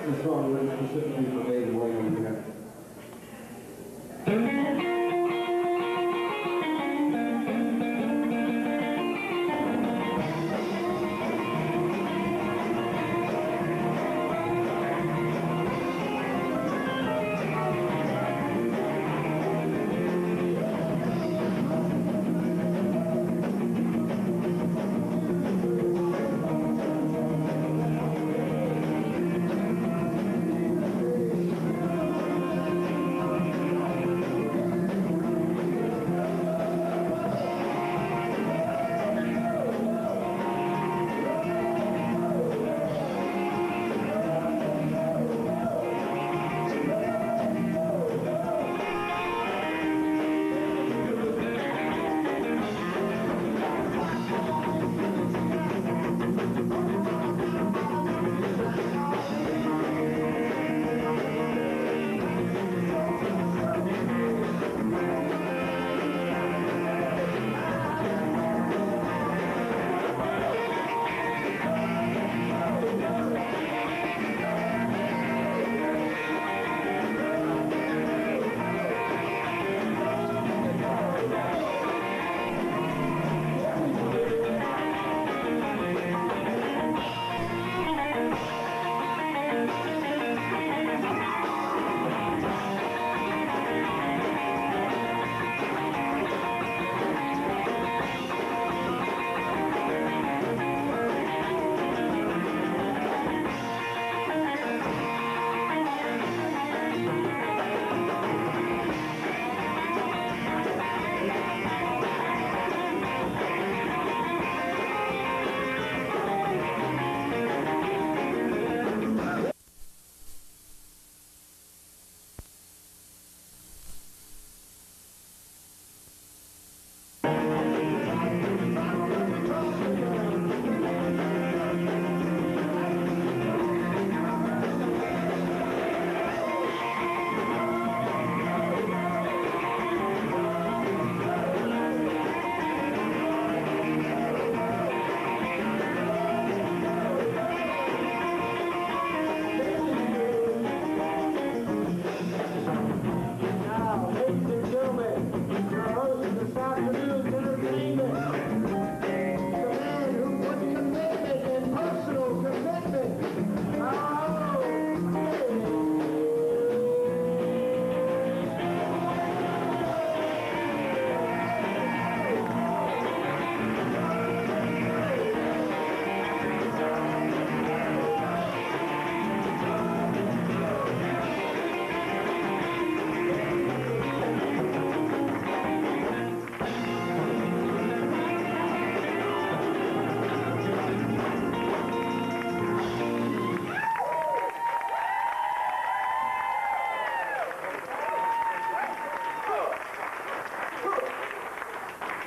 This song written specifically for David Waynerman here.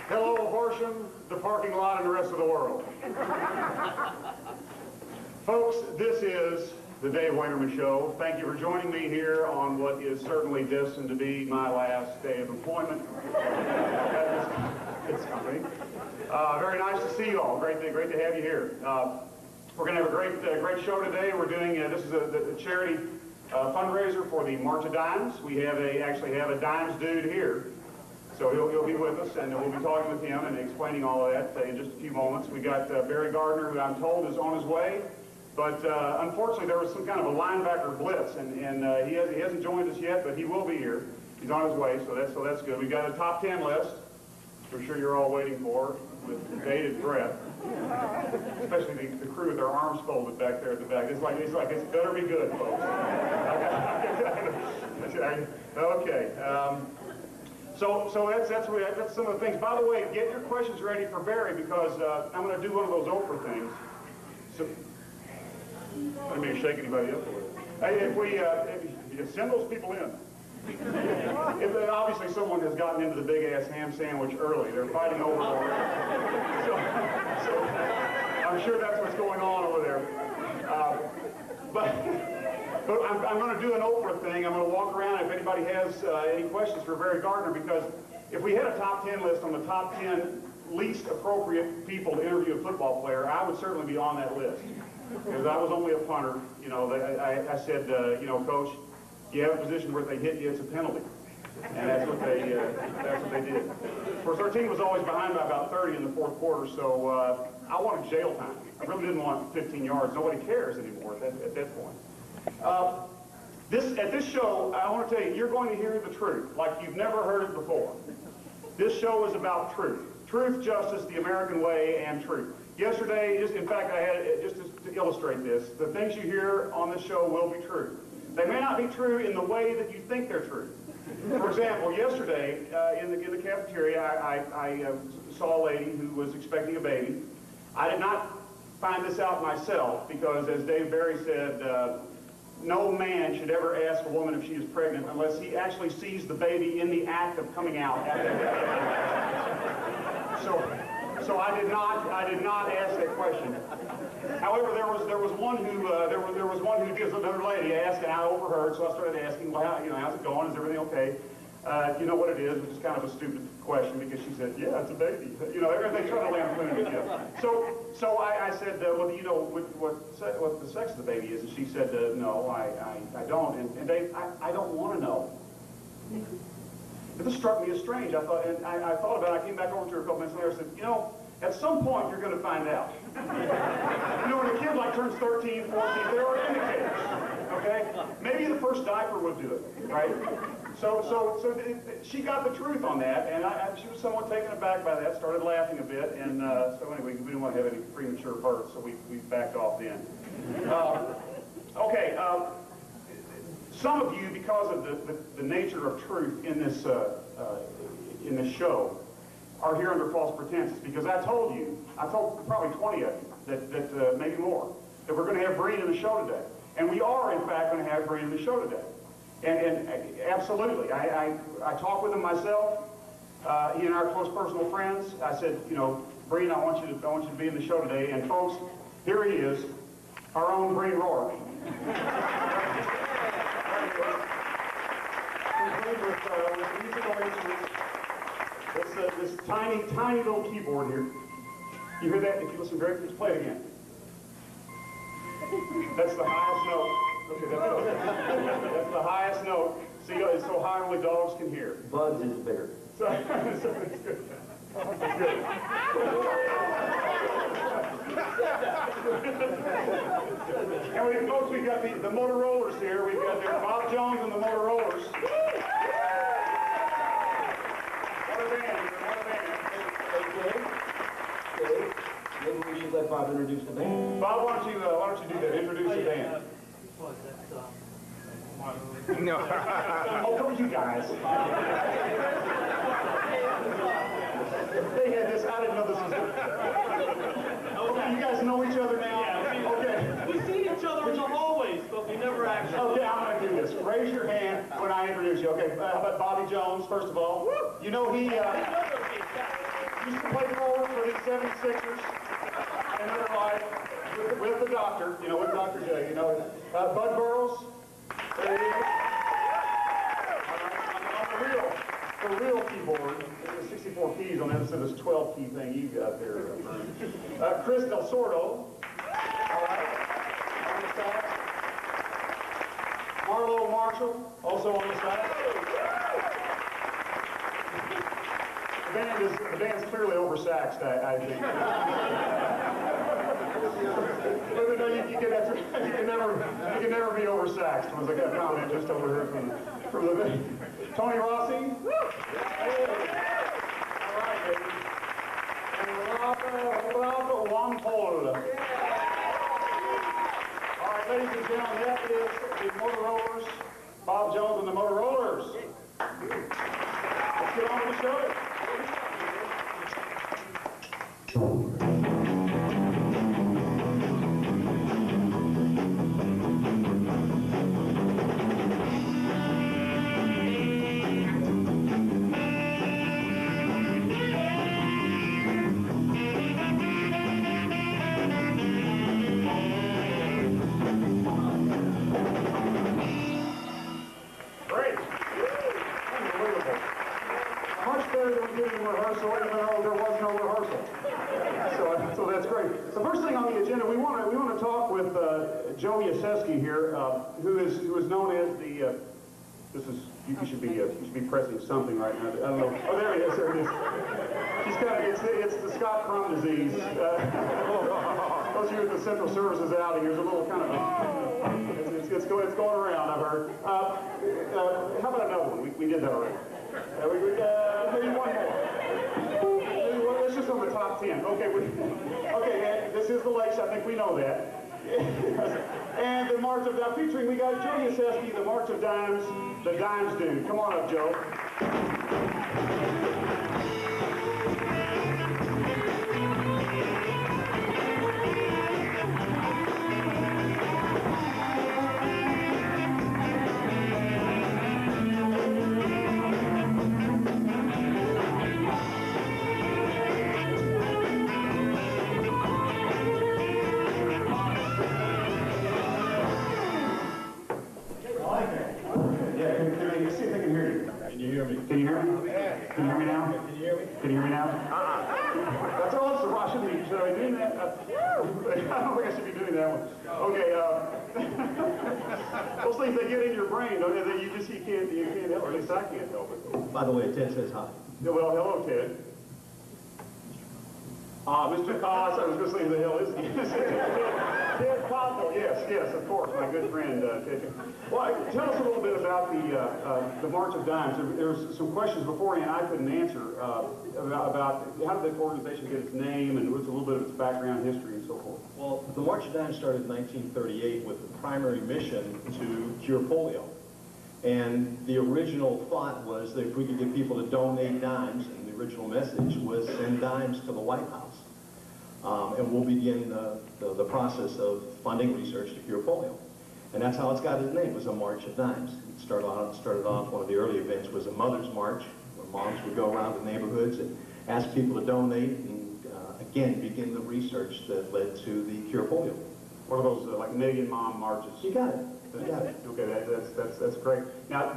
Hello, Horsham, the parking lot, and the rest of the world. Folks, this is the Dave Waynerman Show. Thank you for joining me here on what is certainly destined to be my last day of employment at this company. Very nice to see you all. Great to have you here. We're going to have a great show today. We're doing this is a charity fundraiser for the March of Dimes. We actually have a Dimes dude here. So he'll be with us, and we'll be talking with him and explaining all of that in just a few moments. We got Barry Gardner, who I'm told is on his way, but unfortunately there was some kind of a linebacker blitz, and he hasn't joined us yet, but he will be here. He's on his way, so that's good. We've got a top 10 list, which I'm sure you're all waiting for with bated breath, especially the crew with their arms folded back there at the back. It's like it's better be good, folks. Okay. So that's some of the things. By the way, get your questions ready for Barry, because I'm going to do one of those Oprah things. So, I don't mean to shake anybody up with it. Hey, if you send those people in. If obviously someone has gotten into the big-ass ham sandwich early. They're fighting over it already. So I'm sure that's what's going on over there. But I'm going to do an Oprah thing. I'm going to walk around if anybody has any questions for Barry Gardner, because if we had a top 10 list on the top 10 least appropriate people to interview a football player, I would certainly be on that list. because I was only a punter. You know, I said, you know, Coach, you have a position where if they hit you, it's a penalty. And that's what they did. Of course, our team was always behind by about 30 in the fourth quarter, so I wanted jail time. I really didn't want 15 yards. Nobody cares anymore at that point. At this show, I want to tell you, you're going to hear the truth like you've never heard it before. This show is about truth. Truth, justice, the American way, and truth. Yesterday, in fact, I had, just to illustrate this, the things you hear on this show will be true. They may not be true in the way that you think they're true. For example, yesterday in the cafeteria, I saw a lady who was expecting a baby. I did not find this out myself because, as Dave Barry said, no man should ever ask a woman if she is pregnant unless he actually sees the baby in the act of coming out. So I did not ask that question. However, there was one who did. Another lady asked, and I overheard, so I started asking, well, how's it going? Is everything okay? You know what it is, which is kind of a stupid question because she said, yeah, it's a baby. You know, everything trying to lampoon it. So I said, well, do you know what the sex of the baby is? And she said, no, I don't. And Dave, I don't want to know. It just struck me as strange. I thought about it. I came back over to her a couple minutes later and said, you know, at some point you're going to find out. You know, when a kid like turns 13, 14, there are indicators. Okay? Maybe the first diaper would do it, right? So she got the truth on that, and she was somewhat taken aback by that, started laughing a bit, and so anyway, we didn't want to have any premature births, so we backed off then. Okay, some of you, because of the nature of truth in this show, are here under false pretenses, because I told probably 20 of you, that maybe more, that we're going to have Breen in the show today. And we are, in fact, going to have Breen in the show today. And absolutely, I talked with him myself. He and I are close personal friends. I said, you know, Breen, I want you to be in the show today. And folks, here he is, our own Breen Rohr. With musical instruments. This tiny little keyboard here. You hear that? If you listen very close, play it again. That's the highest note. Okay, that's the highest note. See, it's so high only dogs can hear. Buds is bigger. So it's good. It's good. And folks, we've got the Motorolers here. We've got there Bob Jones and the Motorolers. What a band! Okay. Maybe we should let Bob introduce the band. Bob, why don't you do that? Introduce the band. No. Oh, come on, you guys. They had this. I didn't know this was. Okay, you guys know each other now. Yeah, Okay. We've seen each other in the hallways, but we never actually. Okay, I'm going to do this. Raise your hand when I introduce you. Okay, how about Bobby Jones, first of all? You know he used to play forward for the 76ers in their life with the doctor, you know, with Dr. J, you know. Bud Burrows, there he is. On the real keyboard, there's 64 keys on that instead of this 12-key thing you got there. Chris Del Sordo, all right, on the side. Marlo Marshall, also on the side. The band's clearly oversaxed, I think. But no, you can never be oversaxed. Was like a comment just over here from the band. Tony Rossi. All right, baby. And Rafa Wampola. All right, ladies and gentlemen, that is the Motorolers, Bob Jones and the Motorolers. Let's get on with the show. Great. Unbelievable. Much better than we did in rehearsal, even though there was no rehearsal. Joe Yaseski here, who is known as the, you should be pressing something right now. I don't know. Oh, there it is. There it is. She's got it's the Scott Crumb disease. Those of you with the Central Services outing, there's a little kind of it's going around. I've heard. How about another one? We did that already. Maybe one more. Let's just go to the top 10. Okay. Okay. This is the Lakes. I think we know that. And the March of Dimes, featuring, we got Joe Yaseski, the March of Dimes, the Dimes Dude. Come on up, Joe. Can you hear me? Can you hear me now? Can you hear me? Can you hear me now? That's all. It's the Russian meeting. Should I be doing that? I don't think I should be doing that one. Okay. Those things they get in your brain, don't they? You can't help it. At least I can't help it. By the way, Ted says hi. Yeah, well, hello, Ted. Mr. Koss, I was going to say who the hell is he? Ted Koppel, yes, of course, my good friend, Ted. Well, tell us a little bit about the March of Dimes. There was some questions beforehand I couldn't answer about how did the organization get its name and what's a little bit of its background history and so forth. Well, the March of Dimes started in 1938 with the primary mission to cure polio. And the original thought was that if we could get people to donate dimes, and the original message was send dimes to the White House. And we'll begin the process of funding research to cure polio. And that's how it's got its name, it was a March of Dimes. It started off, one of the early events was a Mother's March, where moms would go around the neighborhoods and ask people to donate and, again, begin the research that led to the cure polio. What are those, like Million Mom Marches? You got it. Yeah. Okay, that's great. Now,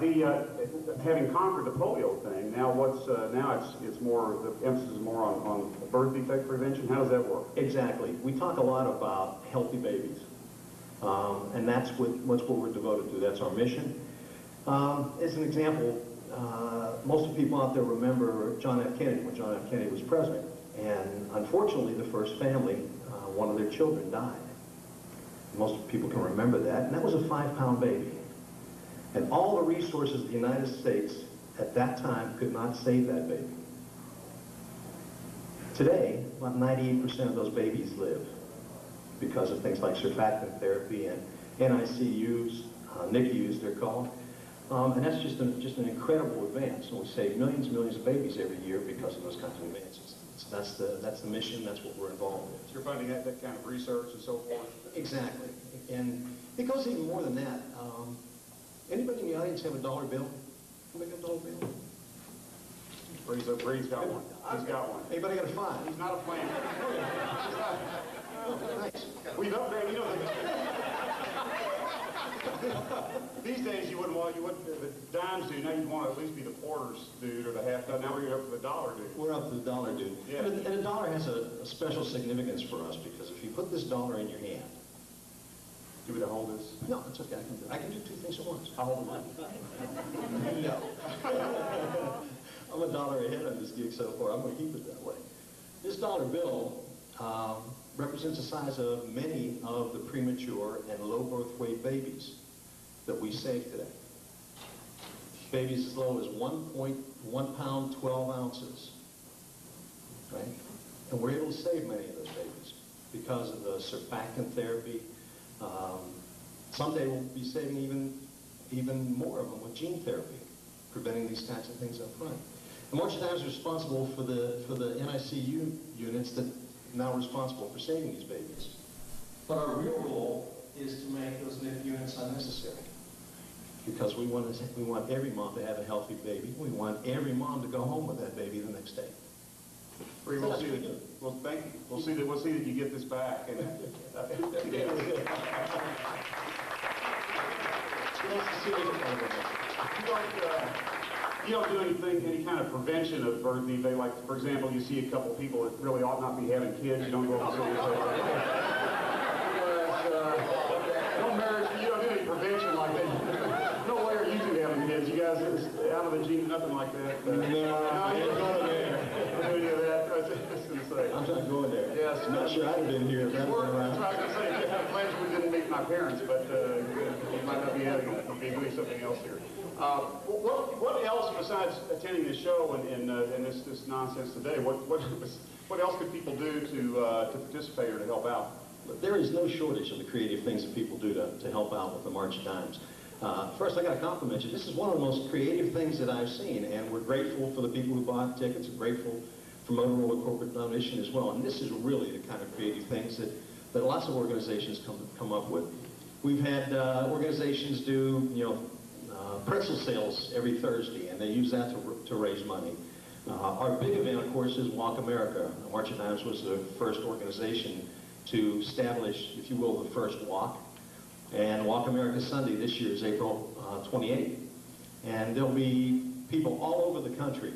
having conquered the polio thing, now it's more, the emphasis is more on birth defect prevention. How does that work? Exactly. We talk a lot about healthy babies, and that's what we're devoted to. That's our mission. As an example, most of the people out there remember John F. Kennedy when John F. Kennedy was president, and unfortunately, the first family, one of their children died. Most people can remember that, and that was a 5-pound baby. And all the resources of the United States at that time could not save that baby. Today, about 98% of those babies live because of things like surfactant therapy and NICUs, NICUs they're called. And that's just an incredible advance. And we save millions and millions of babies every year because of those kinds of advances. So that's the mission, that's what we're involved in. So you're funding that kind of research and so forth? Exactly. And it goes even more than that. Anybody in the audience have a dollar bill? Anybody got a dollar bill? Bree's got one. He's got one. Anybody got a 5? He's not a plan. Oh, nice. We've upgraded, you know, these days you wouldn't the dimes dude, now you'd want to at least be the quarters dude or the half dude. Now we're up to the dollar dude. We're up to the dollar dude. Yeah. And a dollar has a special significance for us because if you put this dollar in your hand. Do we to hold this? No, it's okay. I can do 2 things at once. I'll hold it. No. I'm a dollar ahead on this gig so far. I'm going to keep it that way. This dollar bill represents the size of many of the premature and low birth weight babies that we save today. Babies as low as 1.1 pound, 12 ounces, right? And we're able to save many of those babies because of the surfactant therapy. Someday we'll be saving even more of them with gene therapy, preventing these kinds of things up front. The March of Dimes is responsible for the NICU units that are now responsible for saving these babies. But our real role is to make those NICU units unnecessary. Because we want every mom to have a healthy baby. We want every mom to go home with that baby the next day. We'll see that. Well, thank you. We'll see that you get this back. And, you don't do any kind of prevention of birth defect. Like, for example, you see a couple of people that really ought not be having kids. You don't go over and say, nothing like that. No, I ain't going there. Any of that. I was just going to say. I'm not going there. Yes. I'm not sure I'd have been here if that That's was what I around. was going to say. I'm glad we didn't meet my parents, but you might not be having it. You'll be doing something else here. What else besides attending the show and this nonsense today? What else could people do to participate or to help out? There is no shortage of the creative things that people do to help out with the March of Dimes. First, I got to compliment you. This is one of the most creative things that I've seen, and we're grateful for the people who bought tickets. We're grateful for Motorola corporate donation as well. And this is really the kind of creative things that lots of organizations come up with. We've had organizations do, pretzel sales every Thursday, and they use that to raise money. Our big event, of course, is Walk America. March of Dimes was the first organization to establish, if you will, the first walk. And Walk America Sunday this year is April 28th. And there'll be people all over the country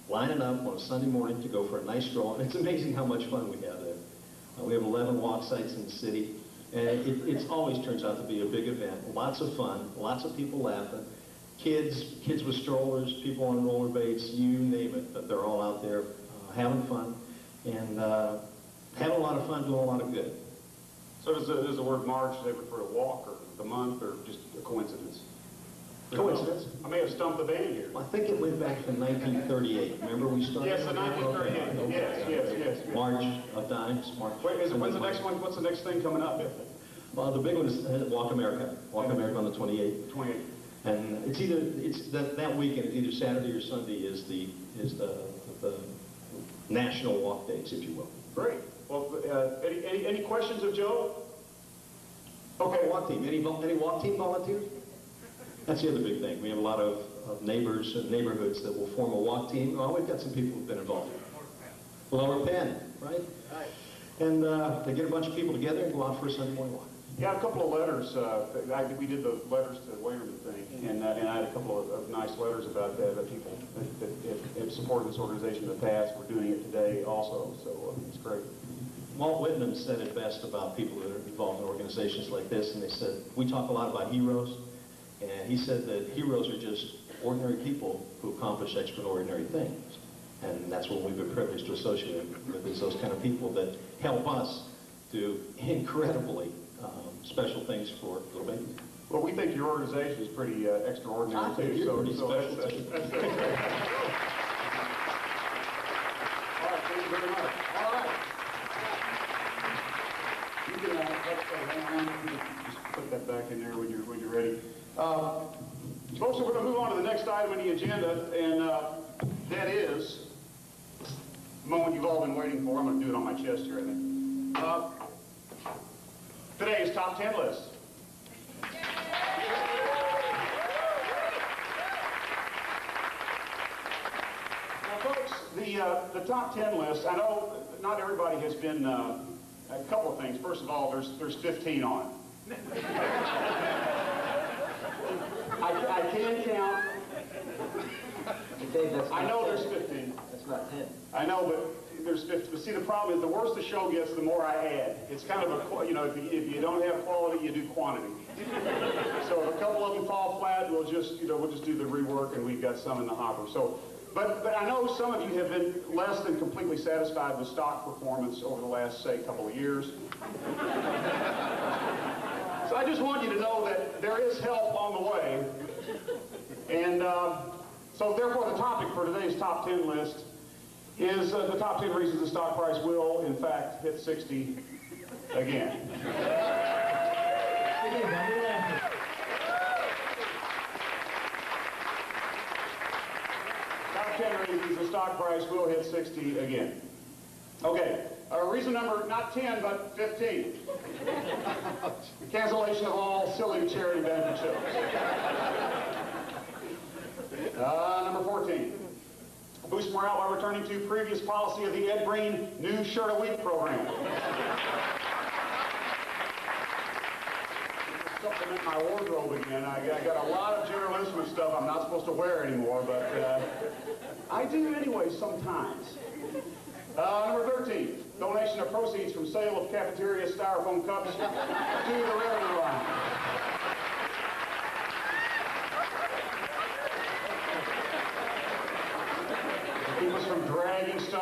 lining up on a Sunday morning to go for a nice stroll. And it's amazing how much fun we have there. We have 11 walk sites in the city. And it always turns out to be a big event. Lots of fun, lots of people laughing. Kids with strollers, people on rollerblades, you name it. But they're all out there having fun and having a lot of fun, doing a lot of good. So does the word March, they refer to walk or the month or just a coincidence? Coincidence? I may have stumped the band here. Well, I think it went back to 1938. Remember we started? Yes, in 1938. Yes. March of Dimes. March. Wait, when's the next one? What's the next thing coming up? Well, the big one is Walk America. Walk America on the 28th. 28th. And it's that weekend. It's either Saturday or Sunday is the national walk days, if you will. Great. Well, any questions of Joe? Okay, walk team. Any walk team volunteers? That's the other big thing. We have a lot of neighbors and neighborhoods that will form a walk team. Oh, we've got some people who've been involved. Lower Penn, right? Right. And they get a bunch of people together and go out for a Sunday morning walk. Yeah, a couple of letters. We did the letters to the Waynerman thing, and I had a couple of nice letters about that people that have supported this organization in the past. We're doing it today also, so it's great. Walt Whitman said it best about people that are involved in organizations like this, and they said, we talk a lot about heroes, and he said that heroes are just ordinary people who accomplish extraordinary things. And that's what we've been privileged to associate with, is those kind of people that help us do incredibly special things for little babies. Well, we think your organization is pretty extraordinary, I think too. you're pretty special, that's too. All right, thank you very much. All right. You can hang on. You can just put that back in there when you're ready. Folks, we're going to move on to the next item on the agenda, and that is the moment you've all been waiting for. I'm going to do it on my chest here, I think. Today's top 10 list. Now, folks, the top 10 list, I know not everybody has been, a couple of things. First of all, there's 15 on it. I can count. Dave, that's I not know 10. there's 15. That's not 10. I know, but there's 50. But see, the problem is the worse the show gets, the more I add. It's kind of a, if you don't have quality, you do quantity. So if a couple of them fall flat, we'll just do the rework, and we've got some in the hopper. So, but I know some of you have been less than completely satisfied with stock performance over the last, say, couple of years. So I just want you to know that there is help on the way. And so therefore the topic for today's top 10 list is the top 10 reasons the stock price will, in fact, hit 60 again. Top 10 reasons the stock price will hit 60 again. Okay, reason number, not 10, but 15. Cancellation of all silly charity benefit shows. Number 14. Boost morale by returning to previous policy of the Ed Breen New Shirt a Week program. Supplement my wardrobe again. I got a lot of General Instrument stuff I'm not supposed to wear anymore, but I do anyway sometimes. Number 13. Donation of proceeds from sale of cafeteria styrofoam cups to the revenue line.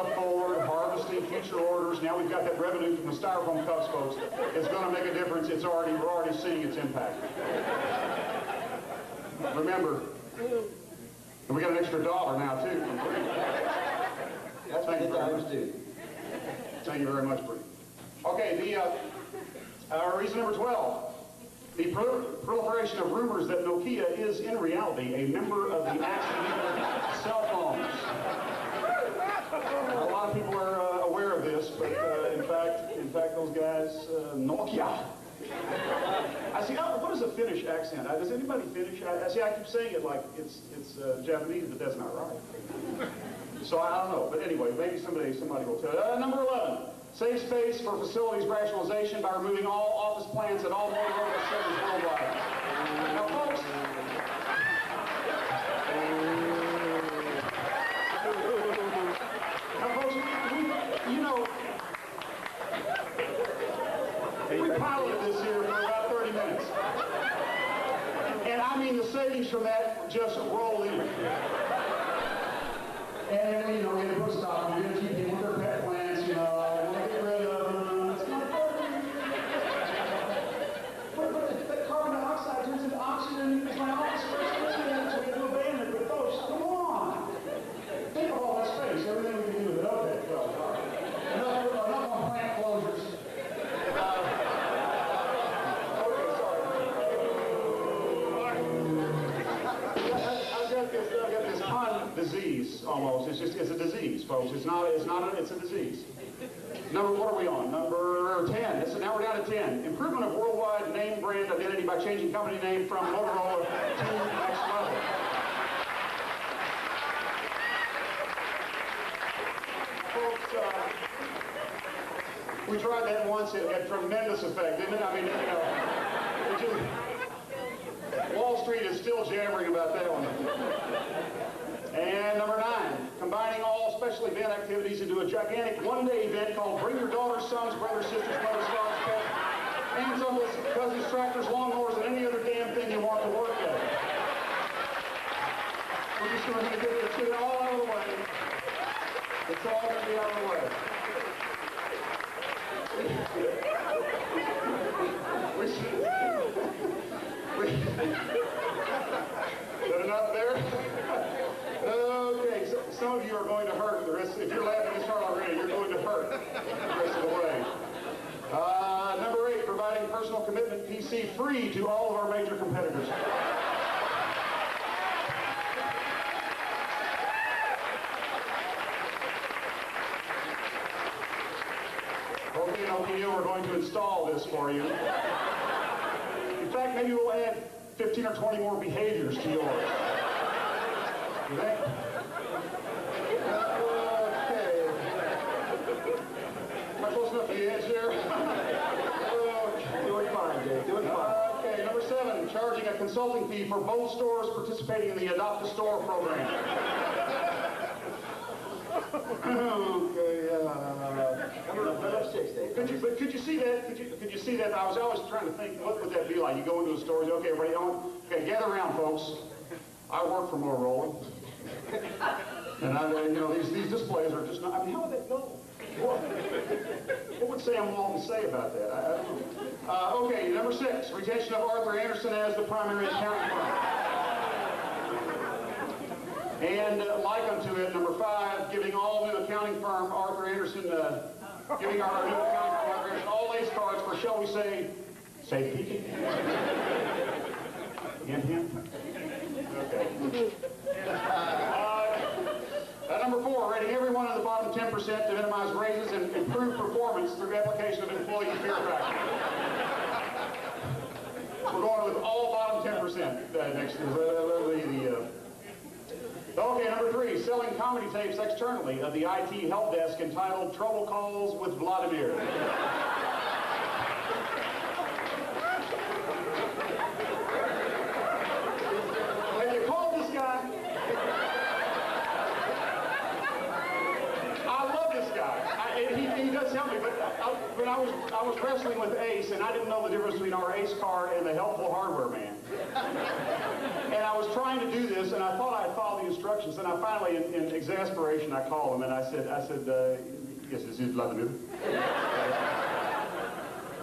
stuff forward, harvesting future orders. Now we've got that revenue from the styrofoam cups, folks. It's going to make a difference. We're already seeing its impact. Remember, and we got an extra $1 now, too. That's what the dimes do. Thank you very much, Bree. Okay, reason number 12. The proliferation of rumors that Nokia is, in reality, a member of the accidental cell phones. A lot of people are aware of this, but in fact, those guys, Nokia. I see. What is a Finnish accent? Does anybody Finnish? I keep saying it like it's Japanese, but that's not right. So I don't know. But anyway, maybe somebody will tell. Number 11. Save space for facilities rationalization by removing all office plants at all Motorola centers worldwide. Now, folks, we piloted this here for about 30 minutes. And I mean, the savings from that just roll in. And, we had to put stop. We had to keep people with their pet plants, get rid of them. It's not but the carbon dioxide turns into oxygen. It's my office space. So we have to abandon it. But folks, come on. Think of all that space. Everything we can do with it. Okay, well, all right. Enough on plant closures. I've got this pun disease almost. It's a disease, folks. It's a disease. What are we on? Number 10. Now we're down to 10. Improvement of worldwide name brand identity by changing company name from Motorola to next level. Folks, we tried that once. It had tremendous effect, didn't it? I mean, Wall Street is still jabbering about that one. And number 9, combining all special event activities into a gigantic one-day event called Bring Your Daughters, Sons, Brothers, Sisters, Mothers, Fathers, Pets, Aunts, Uncles, Cousins, Tractors, Lawnmowers, and any other damn thing you want to work at. We're just going to get it all out of the way. It's all going to be out of the way. Is that enough there? Okay, so some of you are going to hurt the rest. If you're laughing this hard already, you're going to hurt the rest of the way. Number 8, providing personal commitment PC free to all of our major competitors. Okay, Nokia, we're going to install this for you. In fact, maybe we'll add 15 or 20 more behaviors to yours. You think? Okay. Am I close enough to the edge here? Okay. Doing fine, Dave. Doing fine. Okay, number 7, charging a consulting fee for both stores participating in the Adopt a Store program. Okay, Number 6, Dave. Could you see that? Could you see that? I was always trying to think, what would that be like? You go into a store, okay, everybody, okay, gather around, folks. I work for Motorola, and these displays are just not. I mean, how would that go? What would Sam Walton say about that? I don't know. Okay, number 6, retention of Arthur Anderson as the primary accounting firm. And like unto it, number 5, giving all new accounting firm Arthur Anderson, giving our new accounting firm Arthur Anderson all ace cards for, shall we say, safekeeping. Hint, hint. Okay. Number 4, rating everyone in the bottom 10% to minimize raises and improve performance through application of employee fear factor. We're going with all bottom 10% next year. Okay, number 3, selling comedy tapes externally of the IT help desk entitled Trouble Calls with Vladimir. Have you called this guy? I love this guy. He does help me, but when I was wrestling with Ace, and I didn't know the difference between our Ace card and the helpful hardware man. And I was trying to do this, and I thought I had followed the instructions, and I finally, in exasperation, I called him, and I said, yes, this is Vladimir.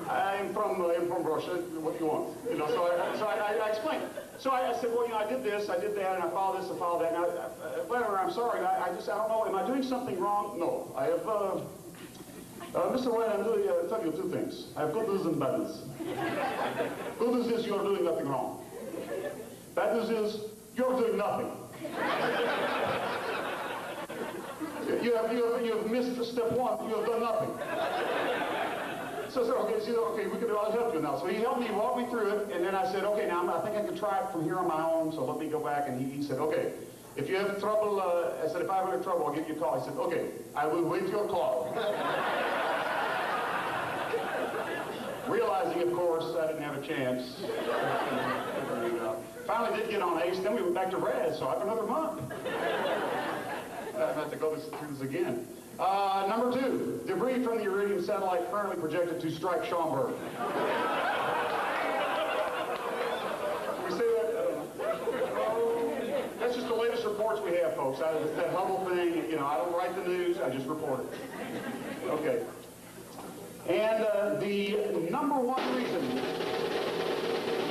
I'm from Russia. What do you want? You know, so I explained. So I said, well, you know, I did this, I did that, and I followed this, I followed that. Now, Vladimir, I'm sorry, I don't know. Am I doing something wrong? No. I have, Mr. Wayne, I'm going to tell you two things. I have good news and bad news. Good news is you're doing nothing wrong. Bad news is you're doing nothing. You have missed step one. You have done nothing. So I said, okay, I'll help you now. So he helped me, walk me through it, and then I said, okay, now I think I can try it from here on my own, so let me go back. And he said, okay, if you have trouble, I said, if I have any trouble, I'll give you a call. He said, okay, I will wait your call. Realizing, of course, I didn't have a chance. Finally did get on ACE, then we went back to red, so I have another month. I have to go through this again. Number 2, debris from the Iridium satellite currently projected to strike Schaumburg. Can we say that? That's just the latest reports we have, folks. That Hubble thing, you know, I don't write the news, I just report it. Okay. And the number 1 reason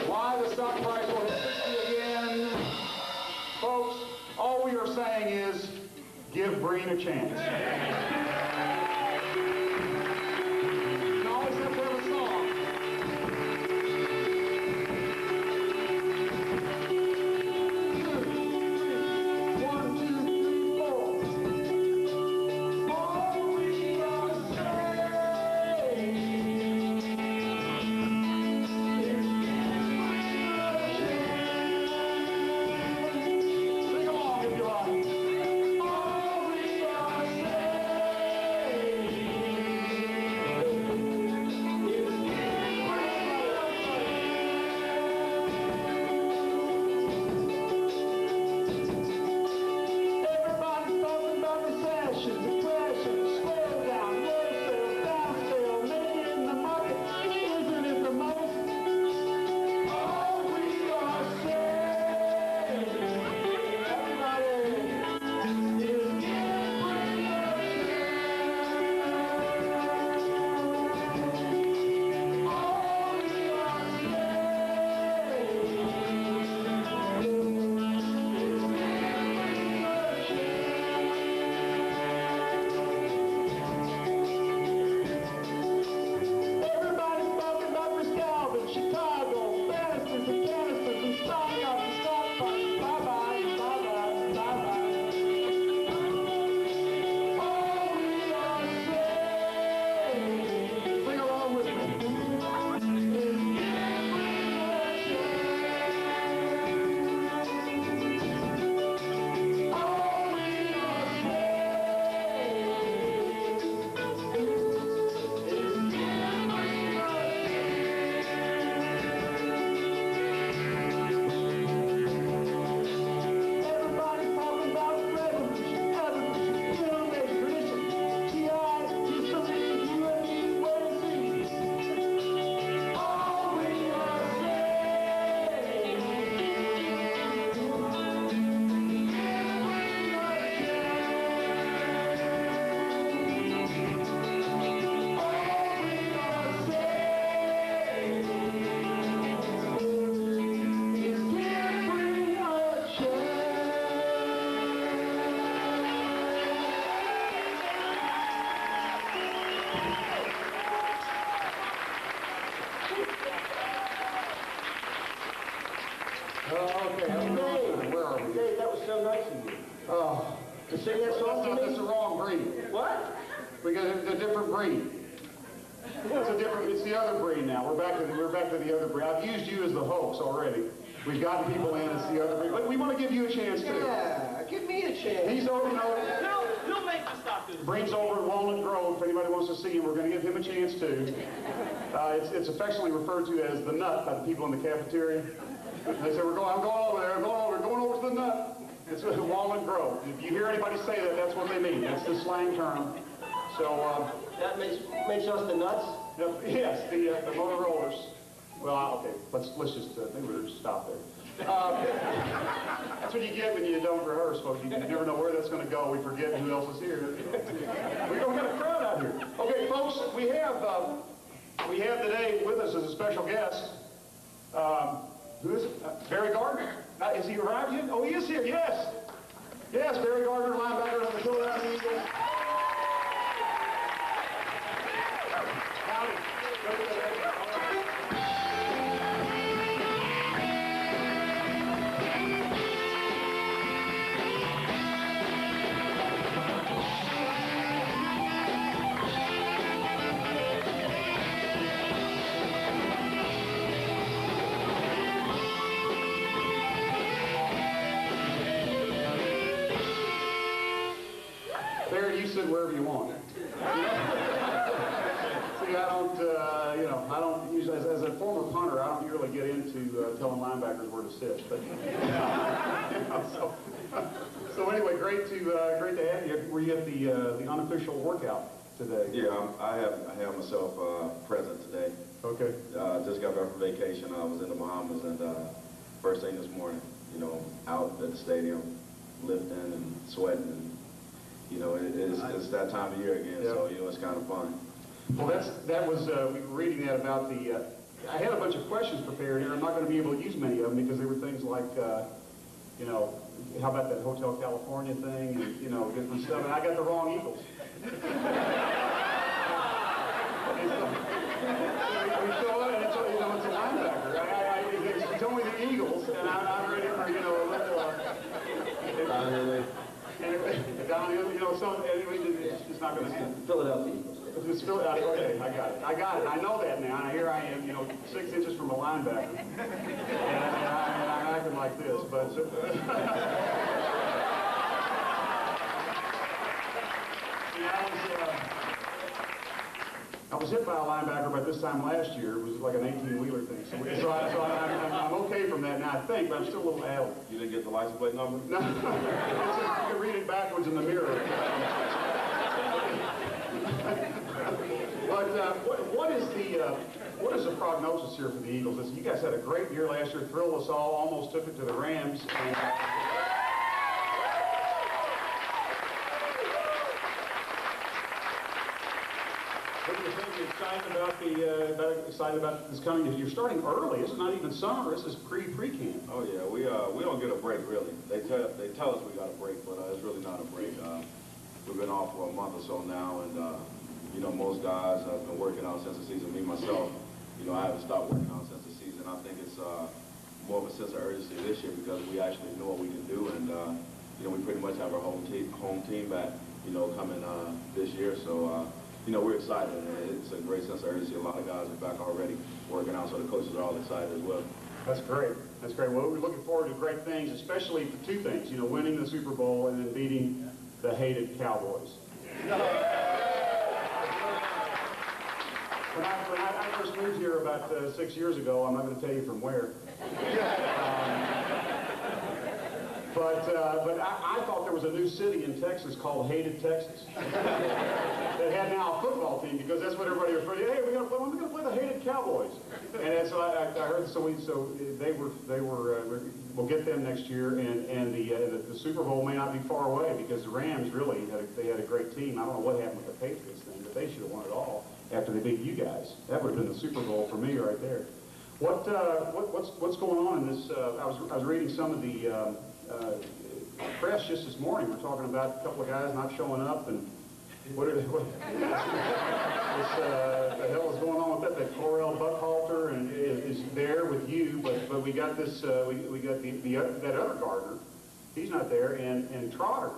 why the stock price will hit 60 again, folks, all we are saying is give Breen a chance. You always have to have a song. One, two, three, four. All we are sing along if you like. Dave, that was so nice of you. Oh, to sing that song to me? That's the wrong breed. What? We got a different breed. It's the other breed now. We're back to the other breed. I've used you as the hoax already. We've gotten people in as the other breed. But we want to give you a chance too. Yeah, give me a chance. He's over, He'll make us stop this. Breen's over at Walnut Grove. If anybody wants to see him, we're going to give him a chance too. It's affectionately referred to as the Nut by the people in the cafeteria. They say, I'm going over there, going over to the Nut. It's Walnut Grove. If you hear anybody say that, that's what they mean. That's the slang term. So that makes us the nuts? yes, the Motorolers. Well, okay, let's just, maybe we'll just stop there. That's what you get when you don't rehearse, folks. You never know where that's going to go. We forget who else is here. We don't have a crowd out here. Okay, folks, we have today with us as a special guest, who is it? Barry Gardner. Has he arrived yet? Oh, he is here, yes. Yes, Barry Gardner, linebacker of the Philadelphia Eagles. Howdy. Barry, you sit wherever you want. See, I don't usually, as a former punter, I don't really get into telling linebackers where to sit. But so anyway, great to have you. Were you at the unofficial workout today? Yeah, I have myself present today. Okay. Just got back from vacation. I was in the Bahamas, and first thing this morning, out at the stadium, lifting and sweating, and it's that time of year again. Yeah. So it's kind of fun. Well, that was we were reading that about the. I had a bunch of questions prepared here. I'm not going to be able to use many of them because they were things like, how about that Hotel California thing, and different stuff. And I got the wrong Eagles. We show up, and it's a linebacker. He told me the Eagles, and I'm ready for a little. Downhill, so anyway, it's just not going to happen. Philadelphia Eagles. It's Philadelphia. Okay, I got it. I know that now. And here I am, 6 inches from a linebacker, and I'm acting like this. But I was hit by a linebacker about this time last year. It was like an 18-wheeler thing. So I'm okay from that now, I think, but I'm still a little addled. You didn't get the license plate number? No. You can read it backwards in the mirror. But what is the prognosis here for the Eagles? Listen, you guys had a great year last year, thrilled us all, almost took it to the Rams. And, what do you think? You're excited about this coming? You're starting early. It's not even summer. This is pre-camp. Oh yeah, we don't get a break really. They tell us we got a break, but it's really not a break. We've been off for a month or so now, and most guys have been working out since the season. Me myself, I haven't stopped working out since the season. I think it's more of a sense of urgency this year because we actually know what we can do, and we pretty much have our home team back, coming this year. So. We're excited, and it's a great sense of urgency. A lot of guys are back already working out, so the coaches are all excited as well. That's great. That's great. Well, we're looking forward to great things, especially for two things, winning the Super Bowl and then beating the hated Cowboys. When I first moved here about 6 years ago, I'm not going to tell you from where. But I thought there was a new city in Texas called Hated Texas that had now a football team because that's what everybody referred to. Hey, we're going to play the Hated Cowboys. And so I heard we'll get them next year, and the Super Bowl may not be far away because the Rams really had a great team. I don't know what happened with the Patriots thing, but they should have won it all after they beat you guys. That would have been the Super Bowl for me right there. What's going on in this? I was reading some of the press just this morning. We're talking about a couple of guys not showing up, and what the hell is going on with that? That Correll Buckhalter and is there with you, but we got this. We got that other Gardner. He's not there, and Trotter.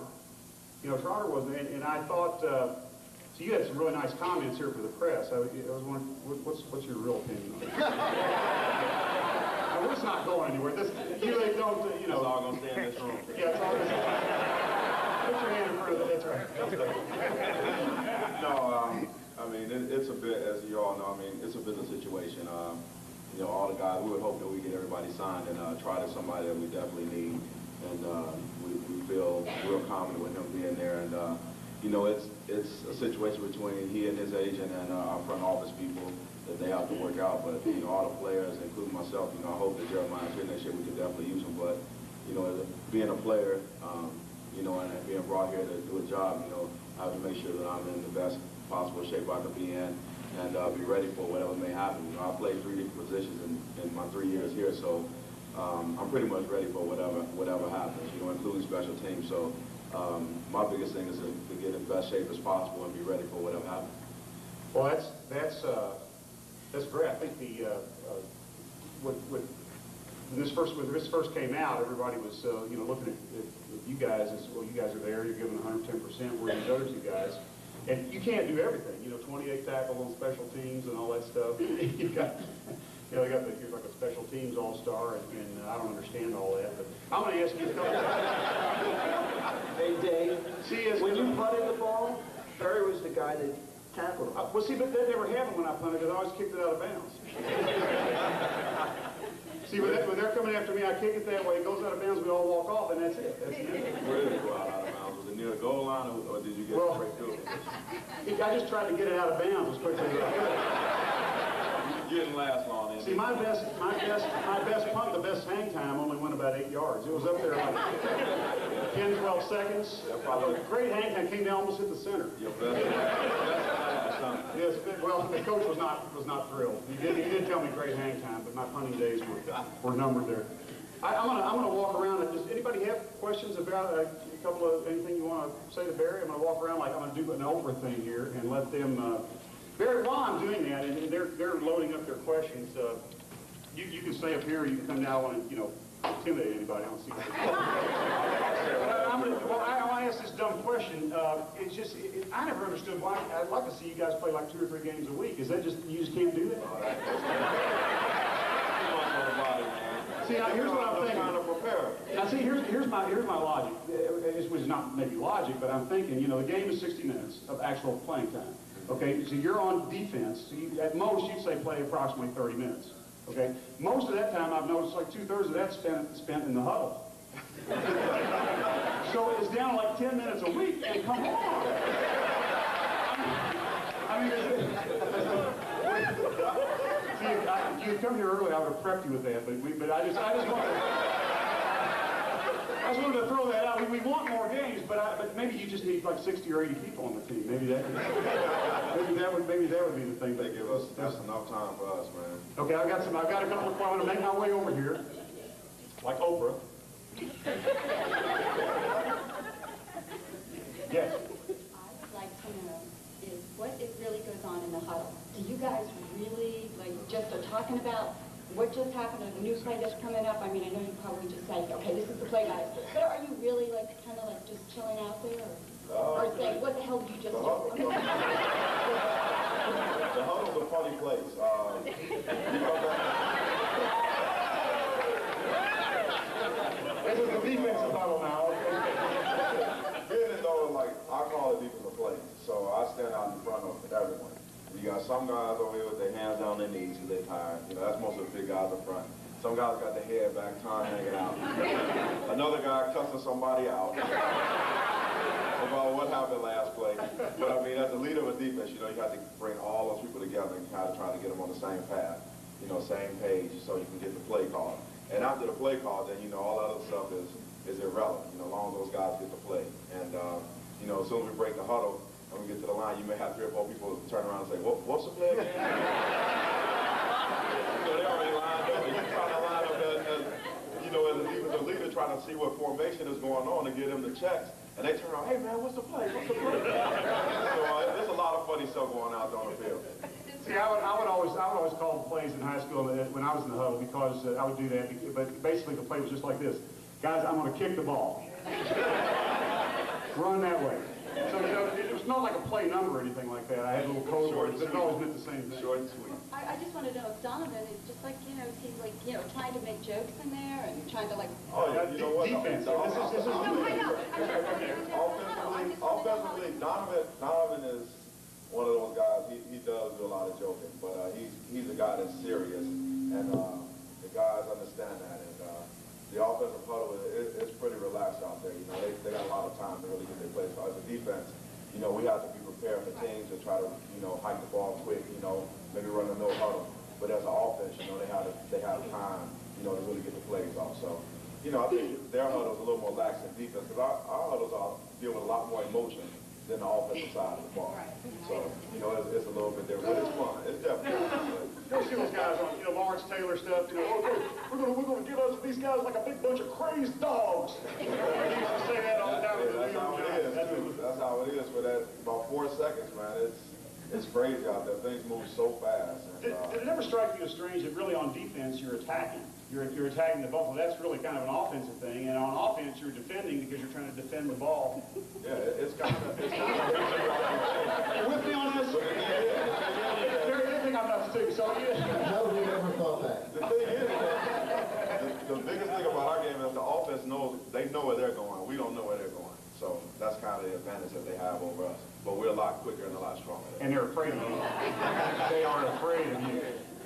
Trotter wasn't, and I thought. So you had some really nice comments here for the press. I was wondering, what's your real opinion on it? Now, it's not going anywhere. You don't, It's all going to stay in this room. Yeah, it's all going to stay. Put your hand in front of it. That's right. No, it's a bit, as you all know, it's a business situation. All the guys, we would hope that we get everybody signed, and Trotter is somebody that we definitely need. And we feel real confident with him being there. And, it's a situation between he and his agent and our front office people. that they have to work out. But, you know, all the players, including myself, you know, I hope that Jeremiah's here next year. We could definitely use him. But, you know, as being a player, you know, and being brought here to do a job, you know, I have to make sure that I'm in the best possible shape I can be in and be ready for whatever may happen. You know, I played 3 different positions in my 3 years here, so I'm pretty much ready for whatever happens, you know, including special teams. So my biggest thing is to get in the best shape as possible and be ready for whatever happens. Well, that's great. I think when this first came out, everybody was you know, looking at you guys as well. You guys are there. You're giving 110%. Where these other two guys, and you can't do everything. You know, 28 tackles on special teams and all that stuff. You've got, you know, you're like a special teams all-star, and I don't understand all that. But I'm going to ask you a couple. Hey, Dave, when you punted the ball, Perry was the guy that tackled him. Well, see, but that never happened when I punted because I always kicked it out of bounds. See, when they're coming after me, I kick it that way, it goes out of bounds, we all walk off, and that's it. That's it. Where did it go out of bounds? Was it near the goal line, or did you get it straight through? I just tried to get it out of bounds as quickly as I could. You didn't last long. See, my best punt, the best hang time only went about 8 yards. It was up there like 10, 12 seconds. Great hang time, came down, almost hit the center. Your best Yes, well, the coach was not thrilled. He did tell me great hang time, but my punting days were numbered there. I'm gonna walk around and just, anybody have questions about a couple of anything you want to say to Barry? I'm gonna walk around like I'm gonna do an Oprah thing here and let them. Barry, while I'm doing that, and they're loading up their questions, you can stay up here, or you can come down and, you know, intimidate anybody. I don't see well, I ask this dumb question. It's just, I never understood why. I'd like to see you guys play like 2 or 3 games a week. Is that just, you just can't do that? See, now, here's what I'm thinking. To prepare. Now, see, here's my logic. It was not maybe logic, but I'm thinking, you know, the game is 60 minutes of actual playing time. Okay, so you're on defense. So at most, you'd say play approximately 30 minutes. Okay, most of that time, I've noticed like 2/3 of that spent in the huddle. So it's down like 10 minutes a week, and come on. I mean, see, if you come here early, I would have prepped you with that, but I just wanted to throw that out. We want more games, but maybe you just need like 60 or 80 people on the team. Maybe that would be the thing. They give us, that's enough time for us, man. Okay, I've got a couple of, I'm going to make my way over here, like Oprah. Yes. I would like to know is what really goes on in the huddle. Do you guys really, like, just are talking about what just happened or the new play that's coming up? I mean, I know you probably just say, okay, this is the play, guys. But are you really, like, kind of like just chilling out there? Or saying, what the hell did you just do? The huddle's a funny place. You know This is the defensive huddle now. Really though, like, I call it defensive play. So I stand out in front of everyone. You got some guys over here with their hands down their knees because they're tired. You know, that's most of the big guys up front. Some guys got their head back, tongue hanging out. Another guy cussing somebody out about what happened last play. But I mean, as the leader of a defense, you know, you have to bring all those people together and kind of try to get them on the same path, you know, same page, so you can get the play call. And after the play call, then, you know, all that other stuff is irrelevant, you know, as long as those guys get to play. And, you know, as soon as we break the huddle and we get to the line, you may have 3 or 4 people turn around and say, what's the play again? So they already lined up, and you're trying to line up as you know, as a defensive leader, trying to see what formation is going on and get them the checks. And they turn around, hey man, what's the play? What's the play? So there's a lot of funny stuff going out on the field. See, I would always call the plays in high school when I was in the huddle because I would do that. But basically, the play was just like this: guys, I'm going to kick the ball, run that way. So you know, it was not like a play number or anything like that. I had little code words, but it always meant the same thing. Short and sweet. I just want to know if Donovan is just like, you know, is he like, you know, trying to make jokes in there and trying to like... Oh, yeah, you know what? Defense. This is No, I know. Offensively, Donovan is one of those guys. He does do a lot of joking, but he's a guy that's serious, and the guys understand that. And the offensive huddle is pretty relaxed out there. You know, they got a lot of time to really get their plays. So as a defense, you know, we have to be prepared for teams to try to, you know, hike the ball quick, you know, maybe run a no huddle. But as an offense, you know, they have time, you know, to really get the plays off. So, you know, I think their huddle's a little more lax than defense because our huddles deal with a lot more emotion than the offensive side of the ball. So, you know, it's a little bit different, but it's fun. It's definitely fun. You see those guys on, you know, Lawrence Taylor stuff, you know, okay, we're gonna give these guys like a big bunch of crazed dogs. They used to say that all the time. Yeah, that's how it is. That's how it is for that about 4 seconds, man. It's crazy out there. Things move so fast. And, Did it ever strike you as strange that really on defense you're attacking? You're attacking the ball. That's really kind of an offensive thing, and on offense you're defending because you're trying to defend the ball. yeah, it's kind of. You with me on this? They think I'm nuts too. So yeah. Nobody ever thought that. The thing is, the biggest thing about our game is the offense knows they know where they're going. We don't know where they're going. So that's kind of the advantage that they have over us. But we're a lot quicker and a lot stronger. And they're afraid of you. They are afraid of you.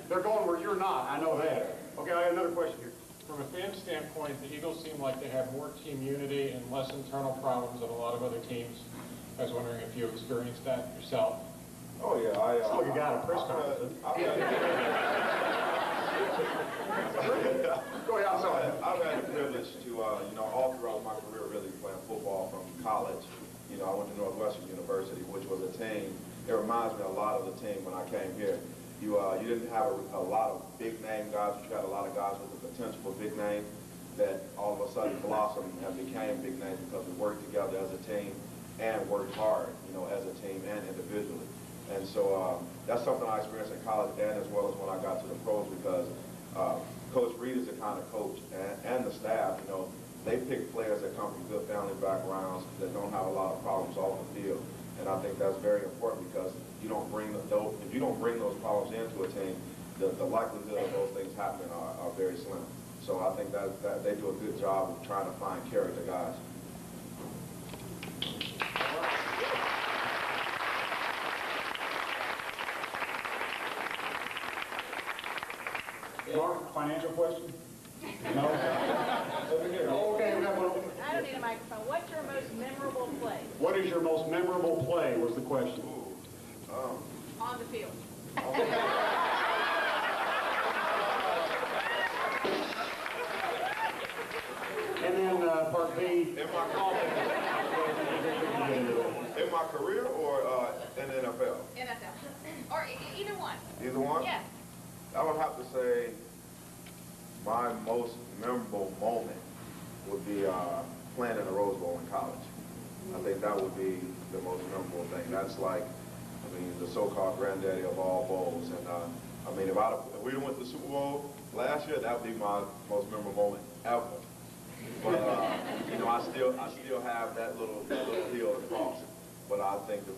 They're going where you're not. I know that. Okay, I have another question here. From a fan standpoint, the Eagles seem like they have more team unity and less internal problems than a lot of other teams. I was wondering if you experienced that yourself. Oh yeah, Oh, you got a press conference. Go ahead, I'm sorry. I've had the privilege to, you know, all throughout my career really playing football from college. You know, I went to Northwestern University, which was a team. It reminds me a lot of the team when I came here. You didn't have a lot of big name guys, but you had a lot of guys with the potential for big name that all of a sudden blossomed and became big names because we worked together as a team and worked hard, you know, as a team and individually. And so that's something I experienced in college and as well as when I got to the pros because Coach Reed is the kind of coach and the staff, you know, they pick players that come from good family backgrounds that don't have a lot of problems off the field. And I think that's very important because if you don't bring those problems into a team, the likelihood of those things happening are very slim. So I think that they do a good job of trying to find character guys. Mark, financial question? No? Over here. Oh, okay, we have one. I don't need a microphone. What's your most memorable play What is your most memorable play was the question. on the field? And then part B. In my career or in the NFL? NFL. Or either one. Either one? Yes. I would have to say my most memorable moment would be playing in the Rose Bowl in college. I think that would be the most memorable thing. That's like, I mean, the so-called granddaddy of all bowls. And I mean, if we went to the Super Bowl last year, that would be my most memorable moment ever. But you know, I still have that little hill to cross. But I think the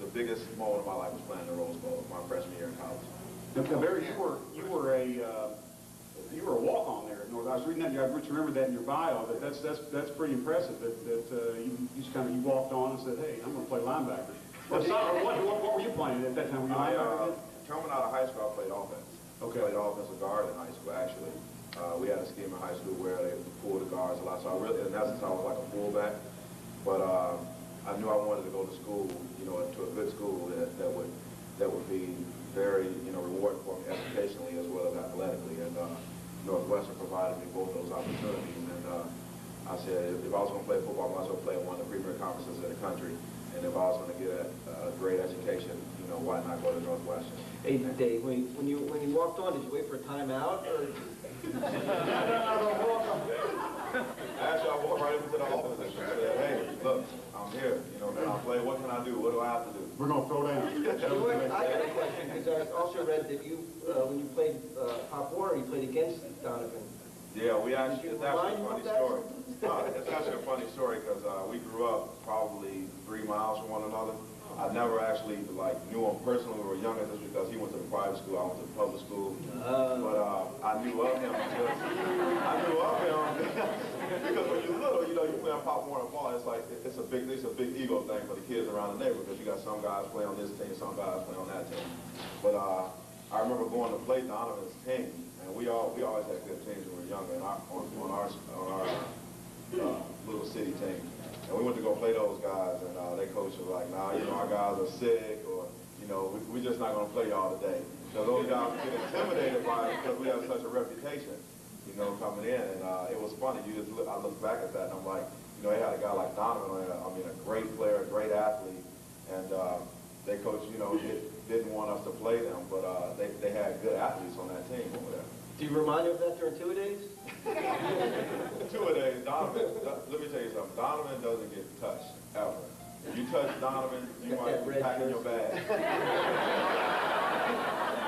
biggest moment of my life was playing the Rose Bowl my freshman year in college. Now, Barry, you were a walk-on there at North. I was reading that. I remember that in your bio. That's pretty impressive. That you just kind of walked on and said, "Hey, I'm going to play linebacker." What were you playing at that time? Were you linebacker? Coming out of high school, I played offense. Okay. I played offensive guard in high school, actually. We had a scheme in high school where they pulled the guards a lot. So in essence, I was like a fullback. But I knew I wanted to go to school, you know, to a good school that would be very, you know, rewarding for me educationally as well as athletically. And Northwestern provided me both those opportunities. And I said, if I was going to play football, I might as well play in one of the premier conferences in the country. And if I was going to get a great education, you know, why not go to Northwestern? Hey, Dave, when you walked on, did you wait for a timeout? Or? Actually, I walked right into the office and said, hey, look, I'm here. You know, man, I play. What can I do? What do I have to do? We're going to throw down. I got a question, because I also read that you, when you played Pop Warner, you played against Donovan. Yeah, we actually, it's actually a funny story. That? It's actually a funny story because we grew up probably 3 miles from one another. I never actually knew him personally. We were younger just because he went to the private school, I went to the public school. But I knew of him because when you're little, you know, you play on Pop Warner ball. It's like it's a big ego thing for the kids around the neighborhood because you got some guys play on this team, some guys play on that team. But I remember going to play Donovan's team, and we always had good teams when we were younger, and on our little city team. And we went to go play those guys, and their coach was like, nah, you know, our guys are sick, or, you know, we're just not going to play y'all today. Because those guys get intimidated by it because we have such a reputation, you know, coming in. And it was funny. I look back at that and I'm like, you know, they had a guy like Donovan on there. I mean, a great player, a great athlete. And they coach, you know, didn't want us to play them, but they had good athletes on that team over there. Do you remind you of that during two-a-days? Two-a-days, Donovan, let me tell you something. Donovan doesn't get touched, ever. If you touch Donovan, you might be packing your bag.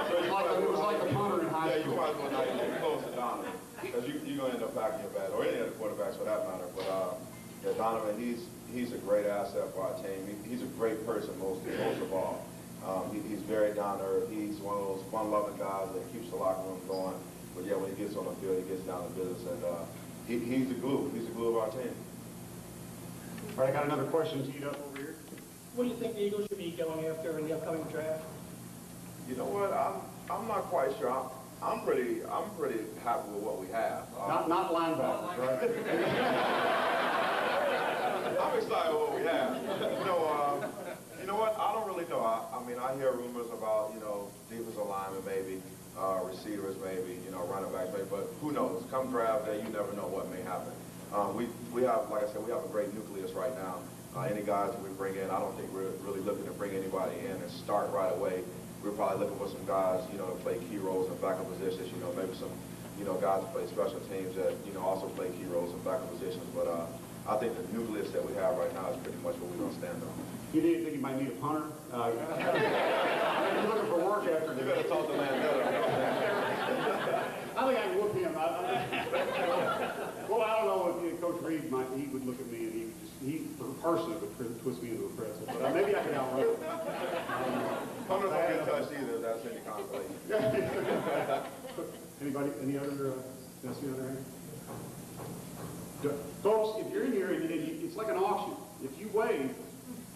So it was like a punter in high school. Yeah, you might as well not even get close to Donovan, because you're going to end up packing your bag, or any other quarterbacks for that matter. But yeah, Donovan, he's a great asset for our team. He's a great person, most of all. He's very down to earth. He's one of those fun-loving guys that keeps the locker room going. But yeah, when he gets on the field, he gets down to business, and he's the glue. He's the glue of our team. All right, I got another question teed up over here. What do you think the Eagles should be going after in the upcoming draft? You know what? I'm not quite sure. I'm pretty happy with what we have. Not linebackers, right? I'm excited with what we have. You know what? I don't really know. I mean, I hear rumors about, you know, defensive linemen maybe, receivers maybe, you know, running backs maybe, but who knows? Come draft day, you never know what may happen. We have, like I said, we have a great nucleus right now. Any guys that we bring in, I don't think we're really looking to bring anybody in and start right away. We're probably looking for some guys, you know, to play key roles in backup positions, you know, maybe some, you know, guys to play special teams that, you know, also play key roles in backup positions. But I think the nucleus that we have right now is pretty much what we're going to stand on. You think you might need a punter? You're looking for work after You better talk to Mandela. I think I can whoop him. Well, I don't know if Coach Reed he would look at me and he personally would twist me into a pretzel. But maybe I can outrun him. Punters don't get touched either, if that's any consolation. Anybody, any other hand? Folks, if you're in here and it's like an auction. If you wave,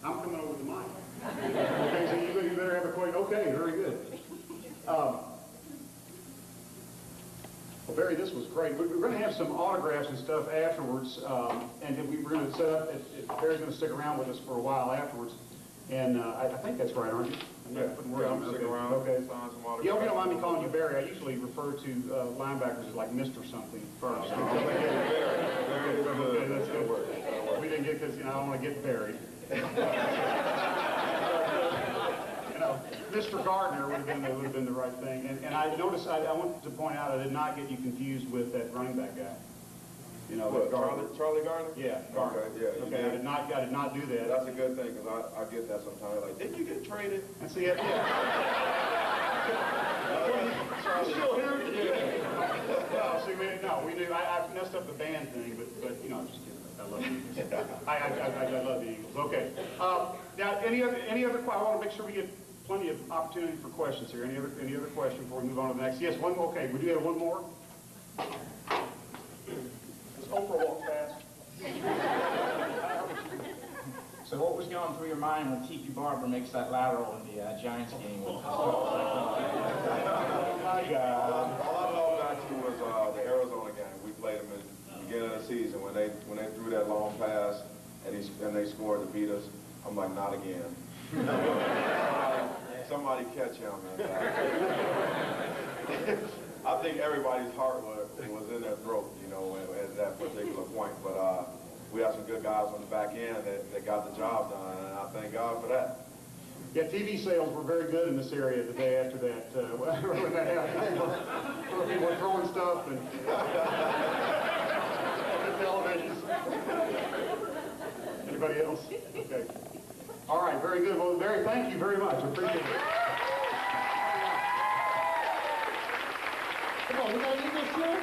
I'm coming over the mic. Okay, so you better have a question. Okay, very good. Well, Barry, this was great. We're going to have some autographs and stuff afterwards, and then we're going to set up. Barry's going to stick around with us for a while afterwards, and I think that's right, aren't you? Yeah, I'm going to stick around. Okay. Sign some autographs. Yeah, hope you don't mind me calling you Barry. I usually refer to linebackers as like Mr. something first. Very good. Okay, that's good. We didn't get because I don't want to get buried. Mr. Gardner would have been the right thing. And I noticed, I wanted to point out, I did not get you confused with that running back guy. You know, what, Charlie Gardner? Yeah, Gardner. Okay, yeah. Okay, I did not do that. That's a good thing, because I get that sometimes. Like, didn't you get traded? And see, yeah. Charlie. You still here? Yeah. No, see, we knew. I messed up the band thing, but you know, I'm just kidding. I love the Eagles. I love the Eagles. Okay. Now, any other? I want to make sure we get plenty of opportunity for questions here. Any other question before we move on to the next? Yes, one more. Okay, we do have one more. Does Oprah walk fast? So what was going through your mind when Tiki Barber makes that lateral in the Giants game? Oh my God! All I know back to was the Arizona game. We played them in the beginning of the season when they threw that long pass and they scored to beat us. I'm like, not again. Somebody catch him. I think everybody's heart was in their throat, you know, at that particular point. But we have some good guys on the back end that got the job done, and I thank God for that. Yeah, TV sales were very good in this area the day after that. When that happened, people were throwing stuff and televisions. Anybody else? Okay. All right, very good. Well, Barry, thank you very much. I appreciate it. Come on, we got an Eagles shirt?